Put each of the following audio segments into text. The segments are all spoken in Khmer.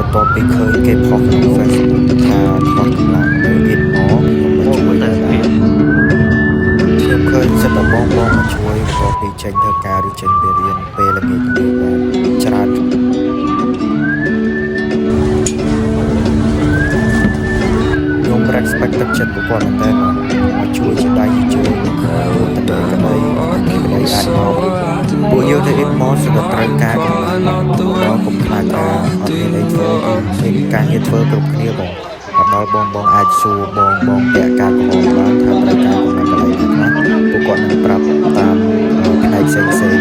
បន្ទាប់ពីឃើញគេផុសក្នុង Facebook ថាថតកម្លាំងនៅអ៊ីនម៉ខ្ញុំមកជួយដែរខ្ញុំឃើញសិតតែបងមកជួយបន្ទាប់ពីចេញធ្វើការឬចេញពីរៀនពេលល្ងាចនេះបានច្រើនខ្ញុំ respect ទឹកចិត្តពួកគាត់មែនតើមកជួយជាដៃជាជើងរួមទៅដោយក្តីអាចមកពួកយើងទៅអ៊ីនម៉ស្ទត្រូវការដល់គុំខ្លាចថាអត់មានអីធ្វើមានការងារធ្វើគ្រប់គ្នាបងដល់បងអាចសួរបងពាក់ការកំហុសបានថាត្រូវការកំណត់កន្លែងណាពួកគាត់នឹងប្រាប់តាមផ្នែកផ្សេង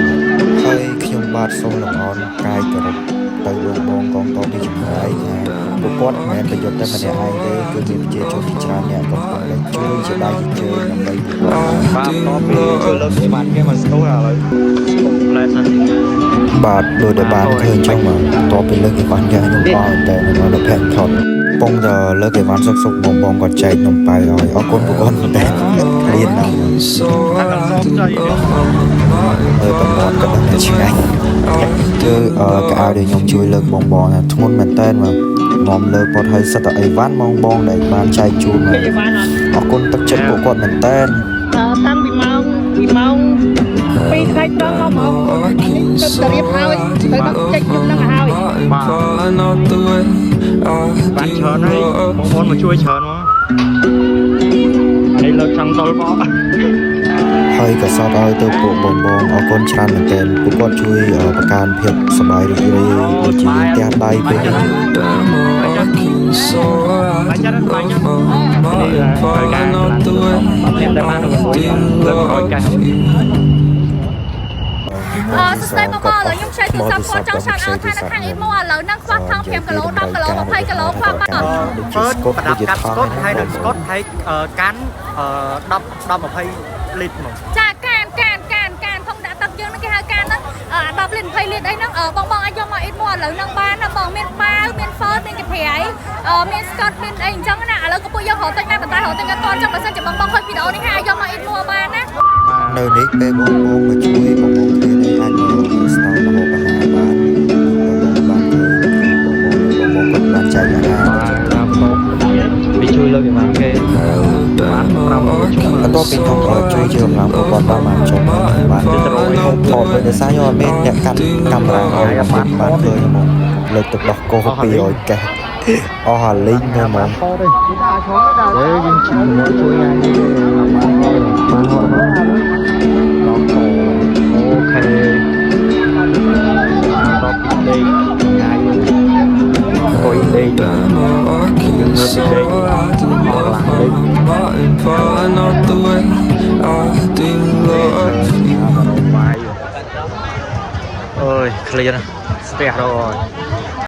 ហើយខ្ញុំបាទសូមលំអរកាយគោរពទៅលោកបងកងតបទីចម្ងាយថាពួកគាត់មិនមែនប្រយុទ្ធតែម្នាក់ឯងទេគឺមានប្រជាជនជាច្រើនអ្នកកំពុងតែជួយជាដៃជាជើងដើម្បីពួកគាត់បាទតបពីជួយលើកស្មាតគេមកស្ទុះឥឡូវផ្លែសិនបាទដោយតែបានឃើញចឹងមកតបពីលើកអីវ៉ាន់យ៉ាងខ្ញុំអរតែនៅផែនខត់ពងតែលើកអីវ៉ាន់សុកបងគាត់ចែកនំប៉ៅឲ្យអរគុណពួកគាត់តែលៀនណាស់ហើយតំបន់ក៏ដឹងឆ្ងាញ់គឺកៅអៅដែលខ្ញុំជួយលើកបងណាធ្ងន់មែនតើមកលើកពតឲ្យសិតតែអីវ៉ាន់បងដែលបានចែកជូនមកអរគុណទឹកចិត្តពួកគាត់មែនតើតាំងពីម៉ោង2ថ្ងៃត្រង់មកនេះទៅរៀបហើយទៅដល់ចេញខ្ញុំនឹងហើយបានច្រើនហើយបងប្អូនមកជួយច្រើនមកហើយលើកចង់តល់បងហើយក៏សតឲ្យទៅពួកបងអរគុណច្រើនមែនទែនពួកគាត់ជួយបង្កើនភាពសប្បាយរីករាយដូចជាផ្ទះដៃពេលនេះសស្ដីមកឥឡូវខ្ញុំឆ្លៃទូរស័ព្ទគាត់ចង់ឆាតអត់ថានៅខាងអ៊ីម៉ូឥឡូវហ្នឹងខ្វះថង5គីឡូ10គីឡូ20គីឡូខ្វះបាត់ពើប្រដាប់កាត់ស្កុតហើយនឹងស្កុតហើយកាន់10 20លីត្រមកចាកានធំដាក់ទឹកយើងនឹងគេហៅកានហ្នឹង10លីត្រ20លីត្រអីហ្នឹងបងអាចយកមកអ៊ីម៉ូឥឡូវហ្នឹងបានណាបងមានបាវមានហ្វឺមានកាប្រៃមានស្កុតមានអីអញ្ចឹងណាឥឡូវក៏ពួកយើងរកទិញដែរប៉ុន្តែរកទិញអត់ទាន់ចឹងបើសិនជាបងឃើញវីដេអូនេះហើយយកមកអ៊ីម៉ូបានណានៅនេះពេលបងមកជួយបងគ្នានេះអាចមកស្តង់មកបហាបានគាត់បានចែកអាហារពីជួយលើកពីបានគេបាន5ជួយបន្ទាប់ពីខ្ញុំជួយជាកម្លាំងពួកគាត់បានចុះបានទៅថតដោយសារខ្ញុំអត់មានអ្នកកាន់កាមេរ៉ាឲ្យបានឃើញមកលើកទឹកដោះគោ200កេះអស់អាលីងទៅហ្មងយើងជួយយ៉ាងនេះបានហត់មកឡងអូខេដល់ពីដេកញ៉ាយអុយដេកយើងនៅពីដេកអស់ឡើងដេកអើយឃ្លៀនស្ទះដល់